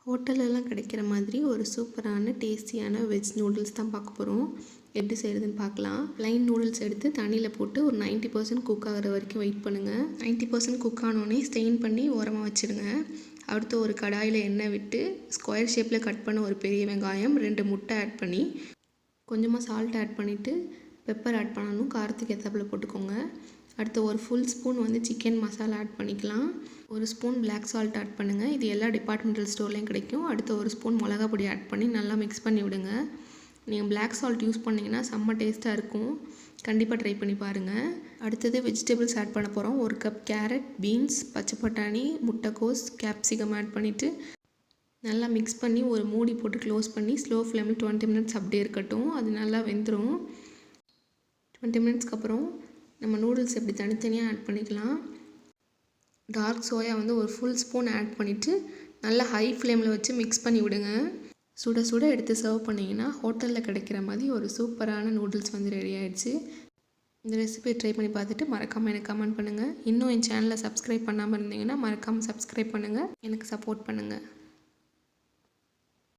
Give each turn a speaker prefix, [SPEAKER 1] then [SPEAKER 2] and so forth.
[SPEAKER 1] ஹோட்டல்லலாம் கிடைக்கிற மாதிரி ஒரு சூப்பரான டேஸ்டியான வெஜ் நூடுல்ஸ் தான் பார்க்க போகிறோம். எப்படி செய்கிறதுன்னு பார்க்கலாம். ப்ளைன் நூடுல்ஸ் எடுத்து தண்ணியில் போட்டு ஒரு 90% குக் ஆகிற வரைக்கும் வெயிட் பண்ணுங்கள். 90% குக் ஆனோடனே ஸ்டெயின் பண்ணி ஓரமாக வச்சுருங்க. அடுத்து ஒரு கடாயில் எண்ணெய் விட்டு ஸ்கொயர் ஷேப்பில் கட் பண்ண ஒரு பெரிய வெங்காயம், 2 முட்டை ஆட் பண்ணி கொஞ்சமாக சால்ட் ஆட் பண்ணிவிட்டு பெப்பர் ஆட் பண்ணணும். காரத்துக்கு ஏற்றாப்புல போட்டுக்கோங்க. அடுத்து ஒரு full spoon chicken masala add பண்ணிக்கலாம். ஒரு ஸ்பூன் பிளாக் சால்ட் ஆட் பண்ணுங்கள். இது எல்லா டிபார்ட்மெண்டல் ஸ்டோர்லேயும் கிடைக்கும். அடுத்து ஒரு ஸ்பூன் மிளகா பொடி ஆட் பண்ணி நல்லா மிக்ஸ் பண்ணி விடுங்க. நீங்கள் பிளாக் சால்ட் யூஸ் பண்ணிங்கன்னா செம்ம டேஸ்ட்டாக இருக்கும். கண்டிப்பாக ட்ரை பண்ணி பாருங்கள். அடுத்தது வெஜிடபிள்ஸ் ஆட் பண்ண போகிறோம். ஒரு கப் கேரட், பீன்ஸ், பச்சை பட்டாணி, முட்டைக்கோஸ், கேப்சிகம் ஆட் பண்ணிவிட்டு நல்லா மிக்ஸ் பண்ணி ஒரு மூடி போட்டு க்ளோஸ் பண்ணி ஸ்லோ ஃப்ளேமில் 20 மினிட்ஸ் அப்படியே இருக்கட்டும். அது நல்லா வெந்துடும். 20 மினிட்ஸ்க்கு அப்புறம் நம்ம நூடுல்ஸ் எப்படி தனித்தனியாக ஆட் பண்ணிக்கலாம். டார்க் சோயா ஒரு ஃபுல் ஸ்பூன் ஆட் பண்ணிவிட்டு நல்லா ஹை ஃப்ளேமில் வச்சு மிக்ஸ் பண்ணி விடுங்க. சுட சுட எடுத்து சர்வ் பண்ணிங்கன்னா ஹோட்டலில் கிடைக்கிற மாதிரி ஒரு சூப்பரான நூடுல்ஸ் ரெடி ஆகிடுச்சு. இந்த ரெசிபியை ட்ரை பண்ணி பார்த்துட்டு மறக்காமல் எனக்கு கமெண்ட் பண்ணுங்கள். இன்னும் என் சேனலை சப்ஸ்கிரைப் பண்ணாமல் இருந்தீங்கன்னா மறக்காமல் சப்ஸ்கிரைப் பண்ணுங்கள். எனக்கு சப்போர்ட் பண்ணுங்கள்.